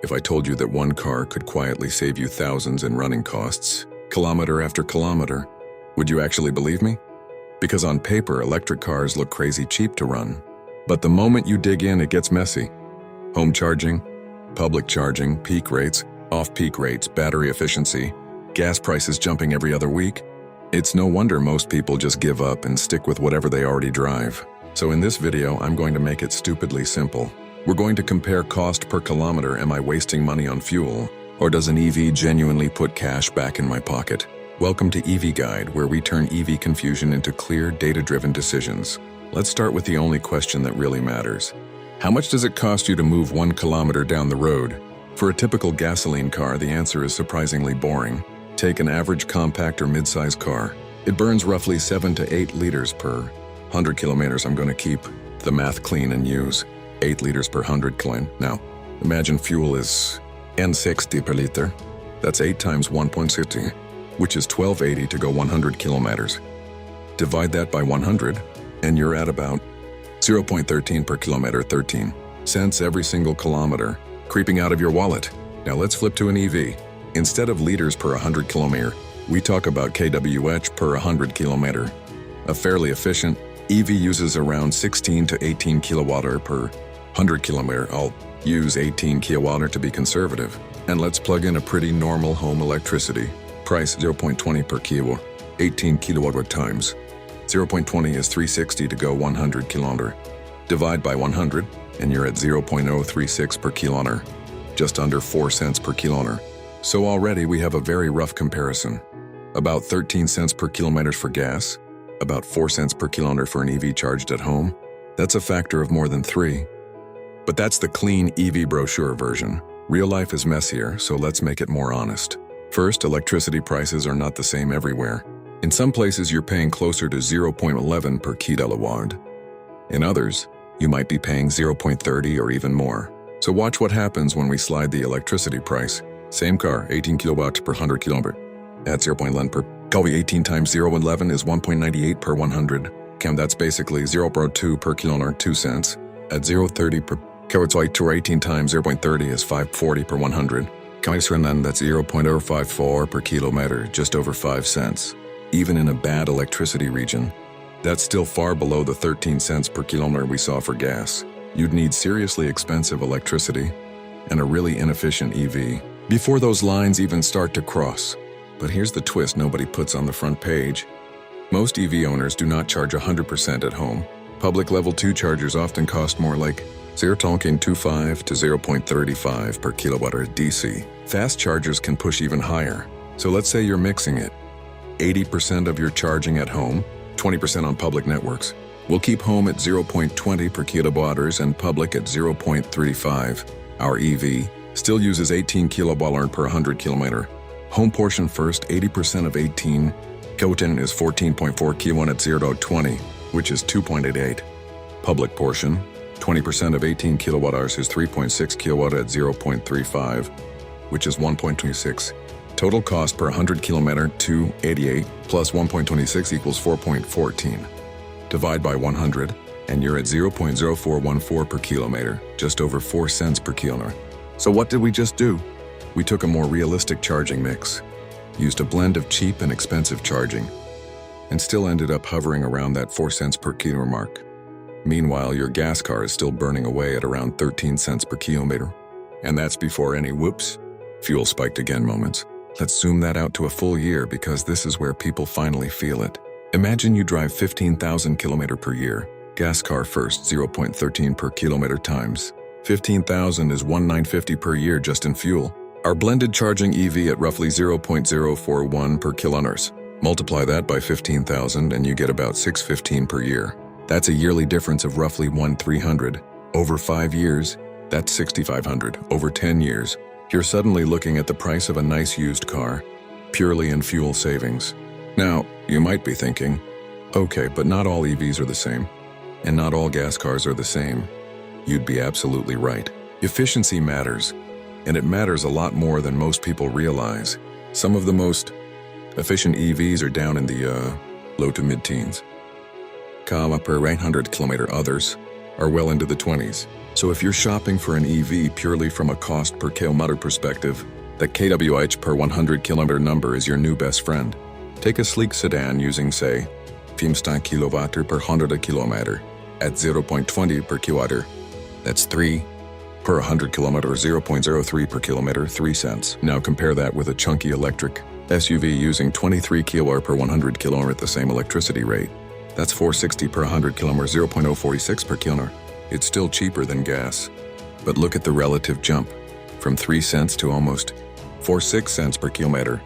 If I told you that one car could quietly save you thousands in running costs, kilometer after kilometer, would you actually believe me? Because on paper, electric cars look crazy cheap to run. But the moment you dig in, it gets messy. Home charging, public charging, peak rates, off-peak rates, battery efficiency, gas prices jumping every other week. It's no wonder most people just give up and stick with whatever they already drive. So in this video, I'm going to make it stupidly simple. We're going to compare cost per kilometer. Am I wasting money on fuel? Or does an EV genuinely put cash back in my pocket? Welcome to EV Guide, where we turn EV confusion into clear, data-driven decisions. Let's start with the only question that really matters. How much does it cost you to move 1 kilometer down the road? For a typical gasoline car, the answer is surprisingly boring. Take an average compact or mid-size car. It burns roughly 7 to 8 liters per 100 kilometers. I'm going to keep the math clean and use 8 liters per 100 km. Now, imagine fuel is N60 per liter. That's 8 times 1.60, which is 1280 to go 100 kilometers. Divide that by 100, and you're at about 0.13 per kilometer, 13 cents every single kilometer, creeping out of your wallet. Now let's flip to an EV. Instead of liters per 100 kilometer, we talk about kWh per 100 kilometer. A fairly efficient EV uses around 16 to 18 kilowatt per 100 kilometer. I'll use 18 kilowatt to be conservative. And let's plug in a pretty normal home electricity. Price 0.20 per kilowatt, 18 kilowatt times 0.20 is 360 to go 100 kilometer. Divide by 100, and you're at 0.036 per kilometer, just under 4 cents per kilometer. So already we have a very rough comparison. About 13 cents per kilometer for gas, about 4 cents per kilometer for an EV charged at home. That's a factor of more than 3. But that's the clean EV brochure version. Real life is messier, so let's make it more honest. First, electricity prices are not the same everywhere. In some places, you're paying closer to 0.11 per kilowatt. In others, you might be paying 0.30 or even more. So watch what happens when we slide the electricity price. Same car, 18 kilowatt per 100 kilometer. At 0.11 per kW, 18 times 0.11 is 1.98 per 100. That's basically 0.2 per kilometer, 2 cents. At 0.30 per kW, 18 times 0.30 is 5.40 per 100. And then that's 0.054 per kilometer, just over 5 cents. Even in a bad electricity region, that's still far below the 13 cents per kilometer we saw for gas. You'd need seriously expensive electricity and a really inefficient EV before those lines even start to cross. But here's the twist nobody puts on the front page. Most EV owners do not charge 100% at home. Public level 2 chargers often cost more, like 0.25 to 0.35 per kilowatt or DC. Fast chargers can push even higher. So let's say you're mixing it. 80% of your charging at home, 20% on public networks. We'll keep home at 0.20 per kilowatt and public at 0.35. Our EV still uses 18 kilowatt per 100 kilometer. Home portion first, 80% of 18 kilowatt is 14.4 kilowatt at 0.20, which is 2.88. Public portion, 20% of 18 kilowatt hours is 3.6 kilowatt at 0.35, which is 1.26. Total cost per 100 kilometer, 288, plus 1.26 equals 4.14. Divide by 100, and you're at 0.0414 per kilometer, just over 4 cents per kilometer. So what did we just do? We took a more realistic charging mix, used a blend of cheap and expensive charging, and still ended up hovering around that 4 cents per kilometer mark. Meanwhile, your gas car is still burning away at around 13 cents per kilometer. And that's before any whoops, fuel spiked again moments. Let's zoom that out to a full year, because this is where people finally feel it. Imagine you drive 15,000 kilometers per year. Gas car first, 0.13 per kilometer times 15,000 is 1,950 per year just in fuel. Our blended charging EV at roughly 0.041 per kilometers. Multiply that by 15,000 and you get about 615 per year. That's a yearly difference of roughly 1,300. Over 5 years, that's 6,500. Over 10 years, you're suddenly looking at the price of a nice used car, purely in fuel savings. Now, you might be thinking, okay, but not all EVs are the same, and not all gas cars are the same. You'd be absolutely right. Efficiency matters, and it matters a lot more than most people realize. Some of the most efficient EVs are down in the low to mid-teens. Per 800 kilometer. Others are well into the 20s. So if you're shopping for an EV purely from a cost per kilometer perspective, the kWh per 100 kilometer number is your new best friend. Take a sleek sedan using, say, 15 kW per 100 kilometer at 0.20 per kilowatt. That's 3 per 100 kilometer, 0.03 per kilometer, 3 cents. Now compare that with a chunky electric SUV using 23 kWh per 100 kilometer at the same electricity rate. That's 460 per 100 kilometer, 0.046 per kilometer. It's still cheaper than gas. But look at the relative jump, from 3 cents to almost 46 cents per kilometer.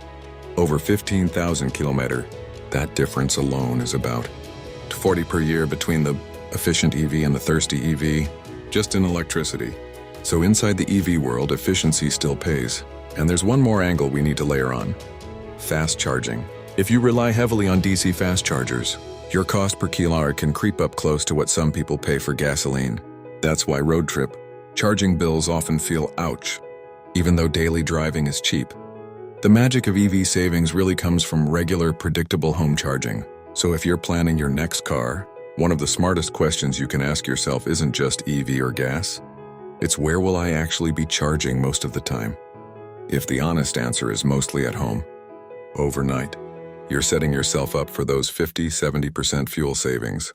Over 15,000 kilometer. That difference alone is about 40 per year between the efficient EV and the thirsty EV, just in electricity. So inside the EV world, efficiency still pays. And there's one more angle we need to layer on. Fast charging. If you rely heavily on DC fast chargers, your cost per kilowatt can creep up close to what some people pay for gasoline. That's why road trip charging bills often feel ouch, even though daily driving is cheap. The magic of EV savings really comes from regular, predictable home charging. So if you're planning your next car, one of the smartest questions you can ask yourself isn't just EV or gas. It's where will I actually be charging most of the time? If the honest answer is mostly at home, overnight, you're setting yourself up for those 50-70% fuel savings.